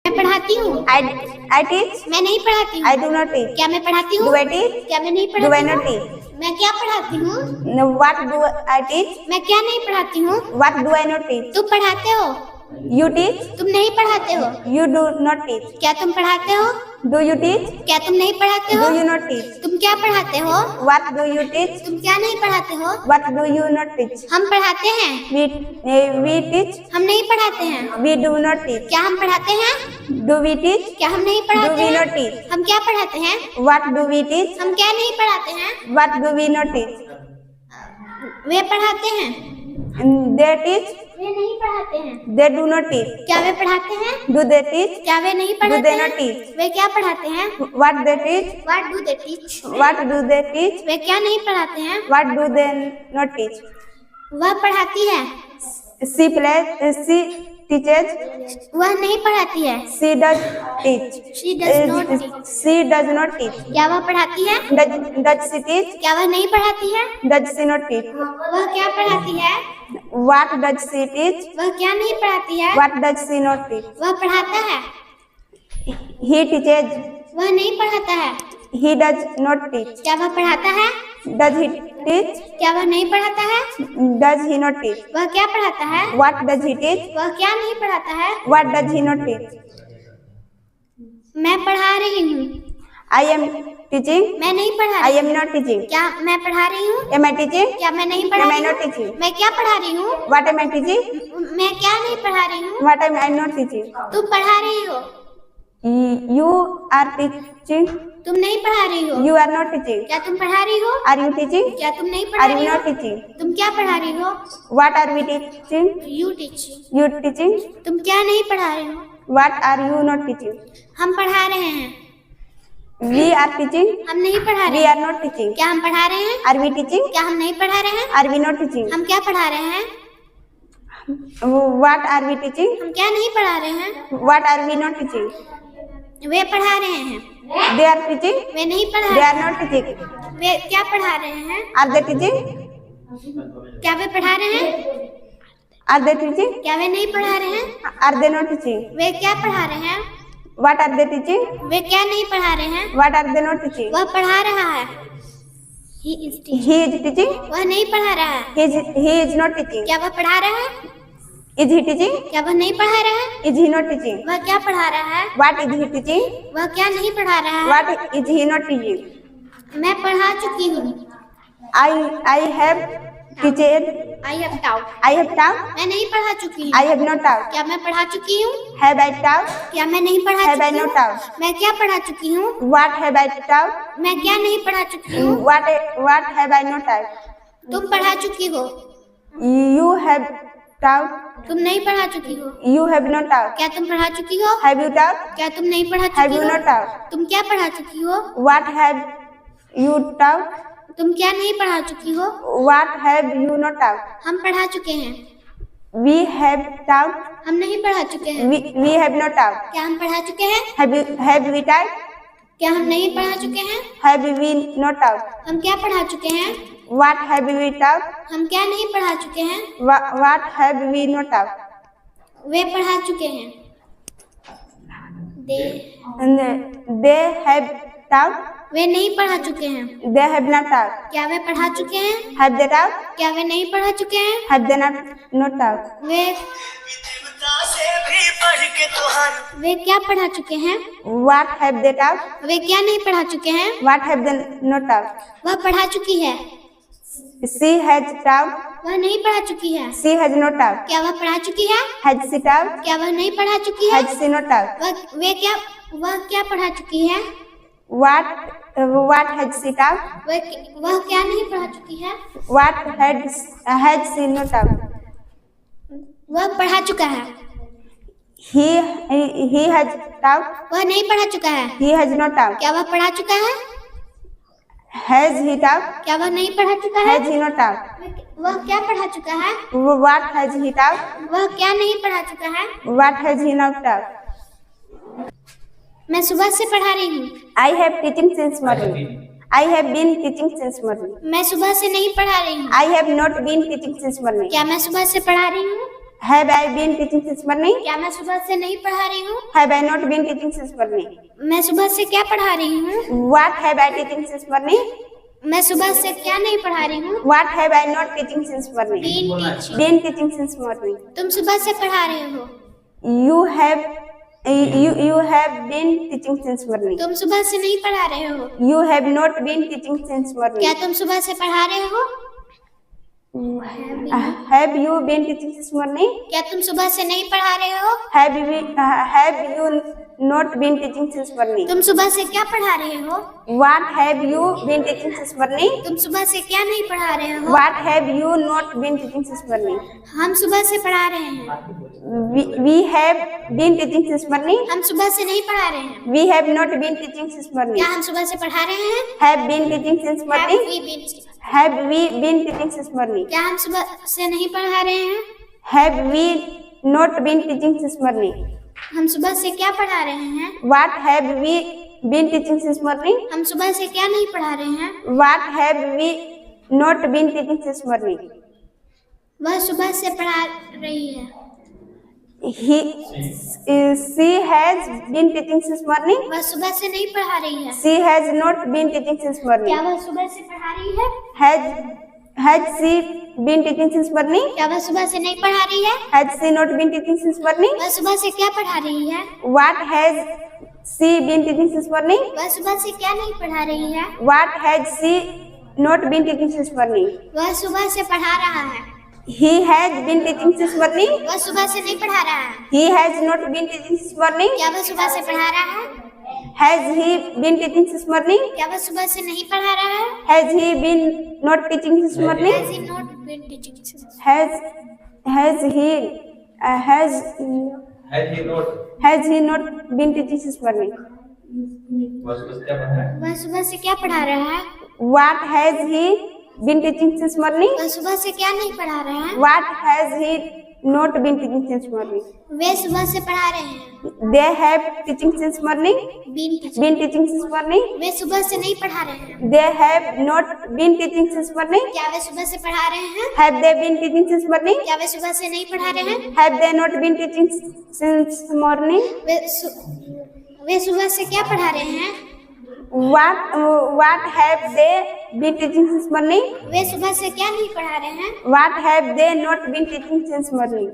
मैं पढ़ाती हूँ। I teach. मैं नहीं पढ़ाती हूँ। I do not teach. क्या मैं पढ़ाती हूँ? Do I teach? क्या मैं नहीं Do I पढ़ाती not हूँ? teach? मैं क्या पढ़ाती हूँ? No, what do I teach? मैं क्या नहीं पढ़ाती हूँ? What do I not teach? तुम पढ़ाते हो। You teach? तुम नहीं पढ़ाते हो। You do not teach. क्या तुम पढ़ाते हो? Do you teach? क्या तुम नहीं पढ़ाते हो? Do you not teach? तुम क्या पढ़ाते हो? What do you teach? तुम क्या नहीं पढ़ाते हो? What do you not teach? हम पढ़ाते हैं। We teach. हम नहीं पढ़ाते हैं। We do not teach. क्या हम पढ़ाते हैं? Do we teach? क्या हम नहीं Do पढ़ाते we हैं? not teach? हम क्या पढ़ाते हैं? What do we teach? हम क्या नहीं पढ़ाते हैं? What do we not teach? वे पढ़ाते हैं। They teach. वे नहीं पढ़ाते हैं। They do not teach. क्या वे पढ़ाते हैं? Do they teach? क्या वे नहीं Do पढ़ाते they हैं? not teach? वे क्या पढ़ाते हैं? What they teach? What do they teach? What do they teach? वे क्या नहीं पढ़ाते हैं? What do they not teach? वह पढ़ाती है। She teaches. वह नहीं पढ़ाती है। She does teach. She does not teach. She does not teach. क्या वह पढ़ाती है? Does she teach? क्या वह नहीं पढ़ाती है? Does she not teach? वह क्या पढ़ाती है? What does she teach? वह क्या नहीं पढ़ाती है? What does she not teach? वह पढ़ाता है। He teaches. वह नहीं पढ़ाता है। He does not teach. क्या वह पढ़ाता है? Does he teach? क्या वह नहीं पढ़ाता है? Does he not teach? वह क्या पढ़ाता है? What does he teach? वह क्या नहीं पढ़ाता है? What does he not teach? मैं पढ़ा रही हूँ। I am teaching. मैं नहीं पढ़ा I रही। am not teaching. क्या मैं पढ़ा रही हूँ? Am I teaching? क्या मैं नहीं पढ़ा Am I रही not हूँ? teaching? मैं क्या पढ़ा रही हूँ? What am I teaching? मैं क्या नहीं पढ़ा रही हूँ? What am I not teaching? तुम पढ़ा रही हो। You are teaching. तुम नहीं पढ़ा रही हो। You are not teaching. क्या तुम पढ़ा रही हो? Are you teaching? क्या तुम नहीं पढ़ा Are रही you हो? not teaching? तुम क्या पढ़ा रही हो? What are we teaching? You teaching. You teaching? तुम क्या नहीं पढ़ा रहे हो? What are you not teaching? हम पढ़ा रहे हैं। We are teaching. हम नहीं पढ़ा रहे We हैं। are not teaching. क्या हम पढ़ा रहे हैं? Are we teaching? क्या हम नहीं पढ़ा रहे हैं? Are we not teaching? हम क्या पढ़ा रहे हैं? What are we teaching? हम क्या नहीं पढ़ा रहे हैं? What are we not teaching? वे पढ़ा रहे हैं। They are teaching. वे नहीं पढ़ा They रहे are not teaching. हैं। वे क्या पढ़ा रहे हैं? Are they teaching? क्या वे पढ़ा रहे हैं? Are they teaching? क्या वे नहीं पढ़ा रहे हैं? Are they not teaching? वे क्या पढ़ा रहे हैं? What are they teaching? वे क्या नहीं पढ़ा रहे हैं? What are they not teaching? वह पढ़ा रहा है। He is teaching. He is teaching. वह नहीं पढ़ा रहा है। He is not teaching. क्या वह पढ़ा रहा है? Is he teaching? क्या वह नहीं पढ़ा रहा है? Is he not teaching? वह क्या पढ़ा रहा है? What is he teaching? वह क्या नहीं पढ़ा रहा है? What is he not teaching? मैं पढ़ा चुकी हूँ। I have teaching. I have taught. I have taught. मैं नहीं पढ़ा चुकी हूँ। I have not taught. क्या मैं पढ़ा चुकी हूँ? Have I taught? क्या मैं नहीं पढ़ा Have I चुकी not हूँ? taught? मैं क्या पढ़ा चुकी हूँ? What have I taught? मैं क्या नहीं पढ़ा चुकी हूँ? What have I not taught? तुम पढ़ा चुकी हो। You have taught. तुम नहीं पढ़ा चुकी हो। You have not taught. क्या तुम पढ़ा चुकी हो? Have you taught? क्या तुम नहीं पढ़ा Have चुकी you हो? not taught? तुम क्या पढ़ा चुकी हो? What have you taught? तुम क्या नहीं पढ़ा चुकी हो? What have you not taught? हम पढ़ा चुके हैं। We have taught. हम नहीं पढ़ा चुके हैं। We have not taught. क्या हम पढ़ा चुके हैं? Have we taught? क्या हम नहीं पढ़ा चुके हैं? Have we not taught? हम क्या पढ़ा चुके हैं? What have we taught? हम क्या नहीं पढ़ा चुके हैं? What have we not taught? वे पढ़ा चुके हैं। They have taught. वे नहीं पढ़ा चुके हैं। They have not taught. क्या वे पढ़ा चुके हैं? Have they taught? क्या वे नहीं पढ़ा चुके हैं? Have they not taught? वे क्या पढ़ा चुके हैं? What have they taught? वे क्या नहीं पढ़ा चुके हैं? What have they not taught? वह पढ़ा चुकी है। She has taught. वह नहीं पढ़ा चुकी है। She has not taught. क्या वह पढ़ा चुकी है? Has she taught? क्या वह नहीं पढ़ा चुकी है? Has she not taught? वह क्या पढ़ा चुकी है? What has she taught? वह क्या नहीं पढ़ा चुकी है? What has she not taught? वह पढ़ा चुका है। He has taught. वह नहीं पढ़ा चुका है। He has not taught. क्या वह पढ़ा चुका है? Has he taught? क्या वह नहीं पढ़ा चुका है? Has he not taught? वह क्या पढ़ा चुका है? What has he taught? वह क्या नहीं पढ़ा चुका है? What has he not taught? मैं सुबह से पढ़ा रही हूँ। I have teaching since morning. I have been teaching since morning. मैं सुबह से नहीं पढ़ा रही हूँ। I have not been teaching since morning. क्या मैं सुबह से पढ़ा रही हूँ? Have I been teaching since morning? क्या मैं सुबह से नहीं पढ़ा रही हूँ? Have I not been teaching since morning? मैं सुबह से क्या पढ़ा रही हूँ? What have I teaching since morning? मैं सुबह से क्या नहीं पढ़ा रही हूँ? What have I not teaching since morning? Been teaching. Been teaching since morning. तुम सुबह से पढ़ा रहे हो? You have been teaching since morning. तुम सुबह से नहीं पढ़ा रहे हो? You have not been teaching since morning. क्या तुम सुबह से पढ़ा रहे हो? Have you been teaching since morning? क्या तुम सुबह से नहीं पढ़ा रहे हो? Have you not been teaching since morning? तुम सुबह से क्या पढ़ा रहे हो? What have you been teaching since morning? तुम सुबह से क्या नहीं पढ़ा रहे हो? What have you not been teaching since morning? हम सुबह से पढ़ा रहे हैं. We have been teaching since morning. हम सुबह से नहीं पढ़ा रहे हैं. We have not been teaching since morning. क्या हम सुबह से पढ़ा रहे हैं? Have been teaching since Have morning. we been? Have we been teaching since morning? क्या हम सुबह से नहीं पढ़ा रहे हैं? Have we not been teaching since morning? हम सुबह से क्या पढ़ा रहे हैं? What have we been teaching since morning? हम सुबह से क्या नहीं पढ़ा रहे हैं? What have we not been teaching since morning? वह सुबह से पढ़ा रही है. She has been teaching since morning. वह सुबह से नहीं पढ़ा रही है. She has not been teaching since morning. क्या वह सुबह से पढ़ा रही है? Has she been teaching since morning? क्या वह सुबह से नहीं पढ़ा रही है? Has she not been teaching since morning? वह सुबह से क्या पढ़ा रही है? What has she been teaching since morning? वह सुबह से क्या नहीं पढ़ा रही है? What has she not been teaching since morning? वह सुबह से पढ़ा रहा है. He has been teaching since morning. वह सुबह से नहीं पढ़ा रहा है. He has not been teaching since morning. क्या वह सुबह से पढ़ा रहा है? Has he been teaching since morning? क्या वह सुबह से नहीं पढ़ा रहा है? Has he been not teaching since morning? Has he not been teaching since? Has he not been teaching since morning? वह सुबह से क्या पढ़ा रहा है? What has he been teaching since morning? वह सुबह से क्या नहीं पढ़ा रहा है? What has he not been teaching since morning? वे सुबह से पढ़ा रहे हैं. They have teaching since morning. Been teaching. Been teaching since morning. वे सुबह से नहीं पढ़ा रहे हैं. They have not been teaching since morning. क्या वे सुबह से पढ़ा रहे हैं? Have they been teaching since morning? क्या वे सुबह से नहीं पढ़ा रहे हैं? Have they not been teaching since morning? वे सुबह से क्या पढ़ा रहे हैं? What have they been teaching since morning? वे सुबह से क्या नहीं पढ़ा रहे हैं? What have they not been teaching since morning?